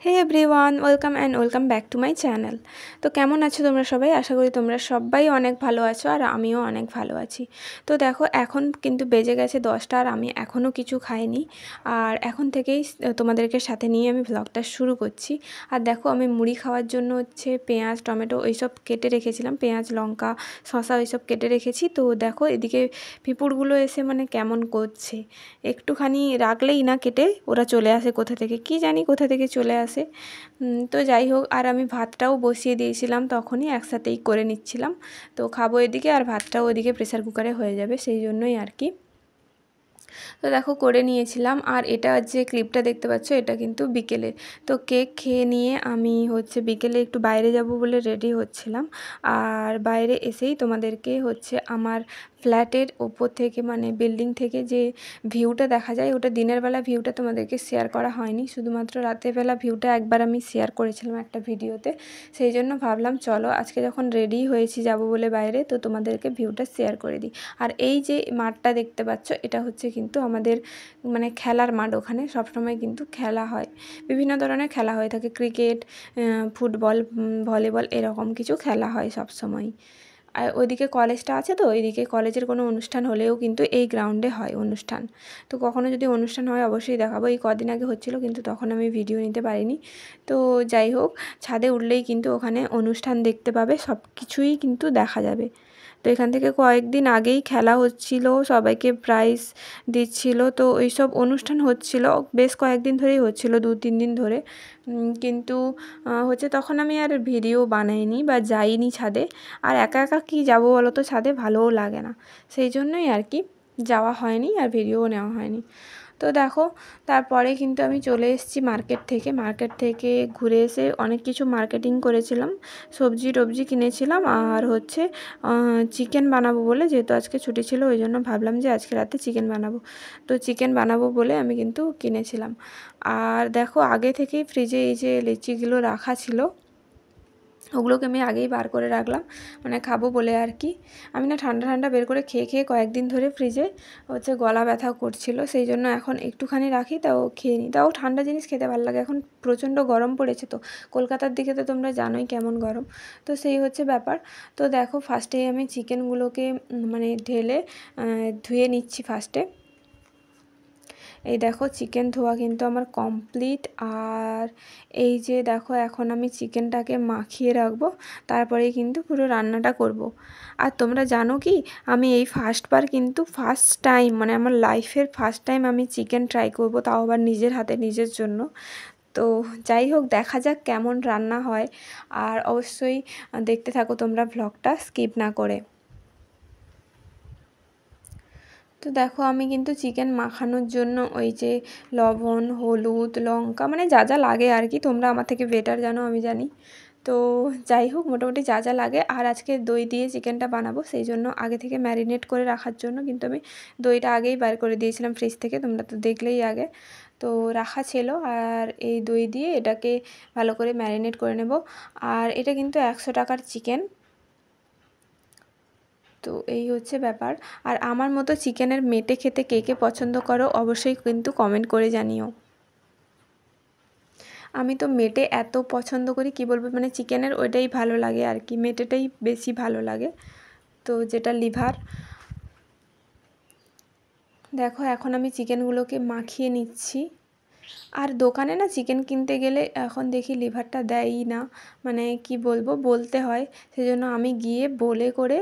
Hey everyone, welcome back to my channel. তো কেমন আছো তোমরা সবাই? আশা করি তোমরা সবাই অনেক ভালো আছো আর আমিও অনেক ভালো আছি। তো দেখো, এখন কিন্তু বেজে গেছে 10টা আর আমি এখনও কিছু খাইনি। আর এখন থেকেই তোমাদেরকে সাথে নিয়ে আমি ভ্লগটা শুরু করছি। আর দেখো, আমি মুড়ি খাওয়ার জন্য হচ্ছে পেঁয়াজ, টমেটো ওইসব কেটে রেখেছিলাম, পেঁয়াজ, লঙ্কা, শসা ওইসব কেটে রেখেছি। তো দেখো, এদিকে পিঁপুড়গুলো এসে মানে কেমন করছে, একটুখানি রাখলেই না কেটে ওরা চলে আসে কোথা থেকে, কি জানি কোথা থেকে চলে আসে। তো যাই হোক, আর আমি ভাতটাও বসিয়ে দিয়েছিলাম, তখনই একসাথেই করে নিচ্ছিলাম। তো খাবো এদিকে আর ভাতটাও ওইদিকে প্রেসার কুকারে হয়ে যাবে, সেই জন্যই আর কি। তো দেখো, করে নিয়েছিলাম। আর এটা যে ক্লিপটা দেখতে পাচ্ছ, এটা কিন্তু বিকেলে। তো কেক খেয়ে নিয়ে আমি হচ্ছে বিকেলে একটু বাইরে যাব বলে রেডি হচ্ছিলাম। আর বাইরে এসেই তোমাদেরকে হচ্ছে আমার ফ্ল্যাটের ওপর থেকে, মানে বিল্ডিং থেকে যে ভিউটা দেখা যায়, ওটা দিনের বেলা ভিউটা তোমাদেরকে শেয়ার করা হয়নি, শুধুমাত্র রাতের বেলা ভিউটা একবার আমি শেয়ার করেছিলাম একটা ভিডিওতে। সেই জন্য ভাবলাম চলো আজকে যখন রেডি হয়েছি যাব বলে বাইরে, তো তোমাদেরকে ভিউটা শেয়ার করে দিই। আর এই যে মাঠটা দেখতে পাচ্ছ, এটা হচ্ছে কিন্তু আমাদের মানে খেলার মাঠ। ওখানে সবসময় কিন্তু খেলা হয়, বিভিন্ন ধরনের খেলা হয়ে থাকে, ক্রিকেট, ফুটবল, ভলিবল, এরকম কিছু খেলা হয় সব সময়। আর ওইদিকে কলেজটা আছে, তো ওইদিকে কলেজের কোনো অনুষ্ঠান হলেও কিন্তু এই গ্রাউন্ডে হয় অনুষ্ঠান। তো কখনো যদি অনুষ্ঠান হয় অবশ্যই দেখাবো। এই কদিন আগে হচ্ছিলো, কিন্তু তখন আমি ভিডিও নিতে পারিনি। তো যাই হোক, ছাদে উঠলেই কিন্তু ওখানে অনুষ্ঠান দেখতে পাবে, সব কিছুই কিন্তু দেখা যাবে। তো এখান থেকে কয়েকদিন আগেই খেলা হচ্ছিল, সবাইকে প্রাইজ দিচ্ছিল। তো এইসব অনুষ্ঠান হচ্ছিল বেশ কয়েকদিন ধরেই হচ্ছিল, 2-3 দিন ধরে। কিন্তু হচ্ছে তখন আমি আর ভিডিও বানাইনি বা যাইনি ছাদে। আর একা একা কী যাবো বলো তো ছাদে, ভালোও লাগে না, সেই জন্যই আর কি যাওয়া হয়নি আর ভিডিও নেওয়া হয়নি। তো দেখো, তারপরে কিন্তু আমি চলে এসেছি মার্কেট থেকে ঘুরে এসে অনেক কিছু মার্কেটিং করেছিলাম, সবজি টবজি কিনেছিলাম। আর হচ্ছে চিকেন বানাবো বলে, যেহেতু আজকে ছুটি ছিল, ওই জন্য ভাবলাম যে আজকে রাতে চিকেন বানাবো। তো চিকেন বানাবো বলে আমি কিন্তু কিনেছিলাম। আর দেখো, আগে থেকেই ফ্রিজে এই যে লিচিগুলো রাখা ছিল, ওগুলোকে আমি আগেই বার করে রাখলাম, মানে খাবো বলে আর কি। আমি না ঠান্ডা ঠান্ডা বের করে খেয়ে খেয়ে কয়েকদিন ধরে ফ্রিজে হচ্ছে গলা ব্যথা করছিল, সেই জন্য এখন একটুখানি রাখি, তাও খেয়ে নিই। তাও ঠান্ডা জিনিস খেতে ভালো লাগে, এখন প্রচণ্ড গরম পড়েছে। তো কলকাতার দিকে তো তোমরা জানোই কেমন গরম। তো সেই হচ্ছে ব্যাপার। তো দেখো, ফার্স্টেই আমি চিকেনগুলোকে মানে ঢেলে ধুয়ে নিচ্ছি ফার্স্টে। এই দেখো, চিকেন ধোয়া কিন্তু আমার কমপ্লিট। আর এই যে দেখো, এখন আমি চিকেনটাকে মাখিয়ে রাখবো, তারপরেই কিন্তু পুরো রান্নাটা করব। আর তোমরা জানো কি, আমি এই ফার্স্ট টাইম, মানে আমার লাইফের ফার্স্ট টাইম আমি চিকেন ট্রাই করব, তাও আবার নিজের হাতে, নিজের জন্য। তো যাই হোক, দেখা যাক কেমন রান্না হয়। আর অবশ্যই দেখতে থাকো তোমরা ভ্লগটা স্কিপ না করে। তো দেখো, আমি কিন্তু চিকেন মাখানোর জন্য ওই যে লবণ, হলুদ, লঙ্কা, মানে যা যা লাগে আর কি, তোমরা আমার থেকে বেটার জানো, আমি জানি। তো যাই হোক, মোটামুটি যা যা লাগে। আর আজকে দই দিয়ে চিকেনটা বানাবো, সেই জন্য আগে থেকে ম্যারিনেট করে রাখার জন্য কিন্তু আমি দইটা আগেই বার করে দিয়েছিলাম ফ্রিজ থেকে, তোমরা তো দেখলেই আগে। তো রাখা ছিল, আর এই দই দিয়ে এটাকে ভালো করে ম্যারিনেট করে নেব। আর এটা কিন্তু 100 টাকার চিকেন। তো এই হচ্ছে ব্যাপার। আর আমার মতো চিকেনের মেটে খেতে কে কে পছন্দ করো অবশ্যই কিন্তু কমেন্ট করে জানিও। আমি তো মেটে এত পছন্দ করি, কি বলবো, মানে চিকেনের ওইটাই ভালো লাগে আর কি, মেটেটাই বেশি ভালো লাগে, তো যেটা লিভার। দেখো, এখন আমি চিকেনগুলোকে মাখিয়ে নিচ্ছি। আর দোকানে না চিকেন কিনতে গেলে এখন দেখি লিভারটা দেয়ই না, মানে কি বলবো, বলতে হয়। সেজন্য আমি গিয়ে বলে করে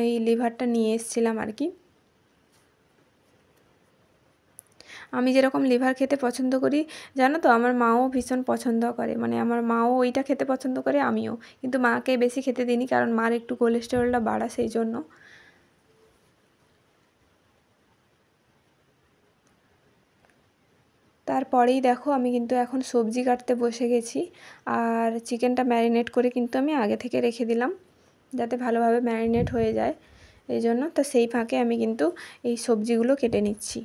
এই লিভারটা নিয়ে এসেছিলাম আর কি। আমি যেরকম লিভার খেতে পছন্দ করি, জানো তো, আমার মাও ভীষণ পছন্দ করে, মানে আমার মাও ওইটা খেতে পছন্দ করে, আমিও। কিন্তু মাকে বেশি খেতে দিইনি, কারণ মার একটু কোলেস্টেরলটা বাড়া, সেই জন্য। তারপরেই দেখো, আমি কিন্তু এখন সবজি কাটতে বসে গেছি। আর চিকেনটা ম্যারিনেট করে কিন্তু আমি আগে থেকে রেখে দিলাম, যাতে ভালোভাবে ম্যারিনেট হয়ে যায়, এই জন্য। তো সেই ফাঁকে আমি কিন্তু এই সবজিগুলো কেটে নিচ্ছি।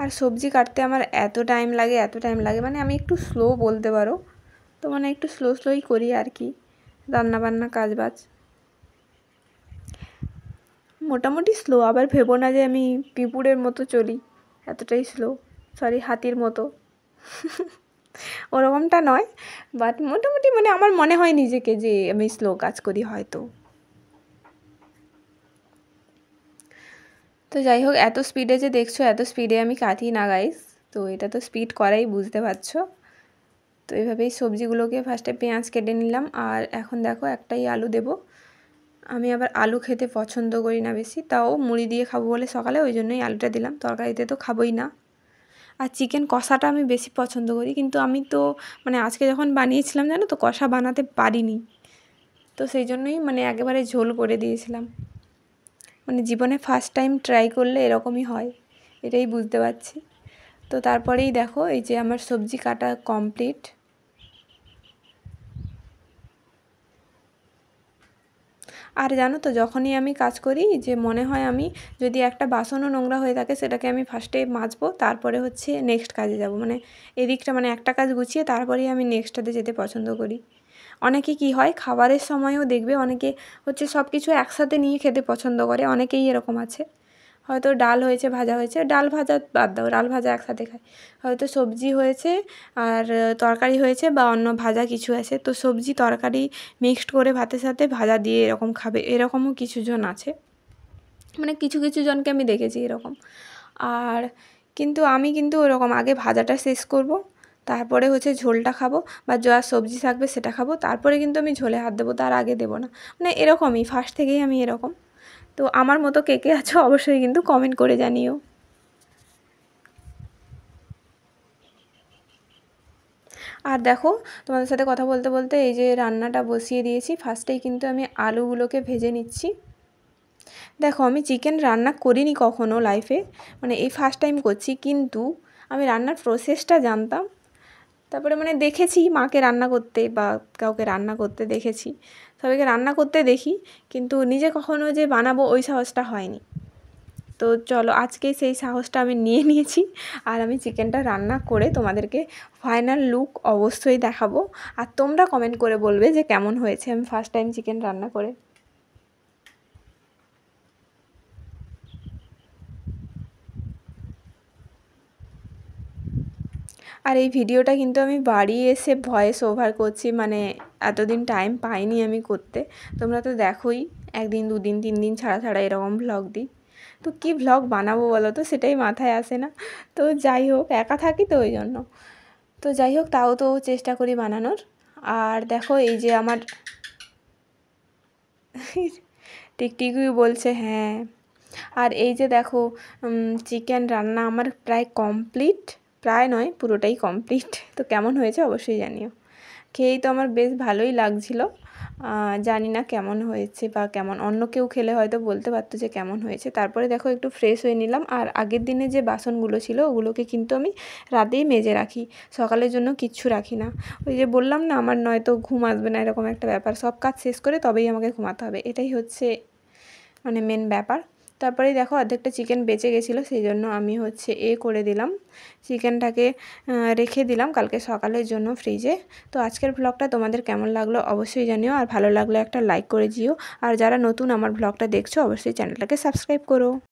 আর সবজি কাটতে আমার এত টাইম লাগে, মানে আমি একটু স্লো বলতে পারো। তো মানে একটু স্লোই করি আর কি, রান্নাবান্না কাজবাজ। মোটামুটি স্লো, আবার ভেবো না যে আমি পিঁপুড়ের মতো চলি, এতটাই স্লো, সরি হাতির মতো ওরকমটা নয়, বাট মোটামুটি মানে আমার মনে হয় নিজেকে যে আমি স্লো কাজ করি হয়তো। তো যাই হোক, এত স্পিডে যে দেখছো, এত স্পিডে আমি কাটি না গাইস, তো এটা তো স্পিড করাই, বুঝতে পারছো। তো এইভাবেই সবজিগুলোকে ফার্স্টে পেঁয়াজ কেটে নিলাম, আর এখন দেখো একটাই আলু দেব। আমি আবার আলু খেতে পছন্দ করি না বেশি, তাও মুড়ি দিয়ে খাবো বলে সকালে ওই জন্যই আলুটা দিলাম, তরকারিতে তো খাবোই না। আর চিকেন কষাটা আমি বেশি পছন্দ করি, কিন্তু আমি তো মানে আজকে যখন বানিয়েছিলাম জানো তো, কষা বানাতে পারিনি, তো সেই জন্যই মানে একেবারে ঝোল করে দিয়েছিলাম। মানে জীবনে ফার্স্ট টাইম ট্রাই করলে এরকমই হয়, এটাই বুঝতে পারছি। তো তারপরেই দেখো এই যে আমার সবজি কাটা কমপ্লিট। আর জানো তো, যখনই আমি কাজ করি যে মনে হয় আমি যদি একটা বাসনও নোংরা হয়ে থাকে সেটাকে আমি ফার্স্টে মাজবো, তারপরে হচ্ছে নেক্সট কাজে যাব, মানে এদিকটা মানে একটা কাজ গুছিয়ে তারপরেই আমি নেক্সটটাতে যেতে পছন্দ করি। অনেকে কি হয় খাবারের সময়ও দেখবে অনেকে হচ্ছে সব কিছু একসাথে নিয়ে খেতে পছন্দ করে, অনেকেই এরকম আছে। হয়তো ডাল হয়েছে, ভাজা হয়েছে, ডাল ভাজা বাদ দাও, ডাল ভাজা একসাথে খায়। হয়তো সবজি হয়েছে আর তরকারি হয়েছে বা অন্য ভাজা কিছু আছে, তো সবজি তরকারি মিক্সড করে ভাতের সাথে ভাজা দিয়ে এরকম খাবে, এরকমও কিছুজন আছে, মানে কিছু কিছু জনকে আমি দেখেছি এরকম। আর কিন্তু আমি কিন্তু ওরকম আগে ভাজাটা শেষ করব, তারপরে হচ্ছে ঝোলটা খাবো, বা যা সবজি থাকবে সেটা খাবো, তারপরে কিন্তু আমি ঝোলে হাত দেবো, তার আগে দেবো না, মানে এরকমই ফার্স্ট থেকেই আমি এরকম। তো আমার মতো কে কে আছো অবশ্যই কিন্তু কমেন্ট করে জানিও। আর দেখো, তোমাদের সাথে কথা বলতে বলতে এই যে রান্নাটা বসিয়ে দিয়েছি, ফার্স্টেই কিন্তু আমি আলুগুলোকে ভেজে নিচ্ছি। দেখো আমি চিকেন রান্না করিনি কখনো লাইফে, মানে এই ফার্স্ট টাইম করছি, কিন্তু আমি রান্নার প্রসেসটা জানতাম। তারপরে মানে দেখেছি মাকে রান্না করতে বা কাউকে রান্না করতে দেখেছি, সবাইকে রান্না করতে দেখি, কিন্তু নিজে কখনো যে বানাবো ওই সাহসটা হয়নি। তো চলো আজকে সেই সাহসটা আমি নিয়ে নিয়েছি, আর আমি চিকেনটা রান্না করে তোমাদেরকে ফাইনাল লুক অবশ্যই দেখাবো। আর তোমরা কমেন্ট করে বলবে যে কেমন হয়েছে আমি ফার্স্ট টাইম চিকেন রান্না করে। আর এই ভিডিওটা কিন্তু আমি বাড়ি এসে ভয়েস ওভার করছি, মানে এতদিন টাইম পাইনি আমি করতে। তোমরা তো দেখোই একদিন দুদিন 3 দিন ছাড়া ছাড়া এরকম ভ্লগ দিই, তো কী ভ্লগ বানাবো বলো তো, সেটাই মাথায় আসে না। তো যাই হোক, একা থাকি তো ওই জন্য। তো যাই হোক, তাও তো চেষ্টা করি বানানোর। আর দেখো এই যে আমার টিকটিকিও বলছে হ্যাঁ। আর এই যে দেখো চিকেন রান্না আমার প্রায় কমপ্লিট, প্রায় নয় পুরোটাই কমপ্লিট। তো কেমন হয়েছে অবশ্যই জানিও। খেয়েই তো আমার বেশ ভালোই লাগছিলো। জানি না কেমন হয়েছে বা কেমন, অন্য কেউ খেলে হয়তো বলতে পারতো যে কেমন হয়েছে। তারপরে দেখো একটু ফ্রেশ হয়ে নিলাম, আর আগের দিনে যে বাসনগুলো ছিল ওগুলোকে কিন্তু আমি রাতেই মেজে রাখি, সকালের জন্য কিচ্ছু রাখি না। ওই যে বললাম না আমার নয়তো ঘুম আসবে না, এরকম একটা ব্যাপার, সব কাজ শেষ করে তবেই আমাকে ঘুমাতে হবে, এটাই হচ্ছে মানে মেন ব্যাপার। তারপরেই দেখো অর্ধেকটা চিকেন বেঁচে গেছিলো, সেই জন্য আমি হচ্ছে করে দিলাম, চিকেনটাকে রেখে দিলাম কালকে সকালের জন্য ফ্রিজে। তো আজকের ব্লগটা তোমাদের কেমন লাগলো অবশ্যই জানিও, আর ভালো লাগলে একটা লাইক করে দিও, আর যারা নতুন আমার ব্লগটা দেখছো অবশ্যই চ্যানেলটাকে সাবস্ক্রাইব করো।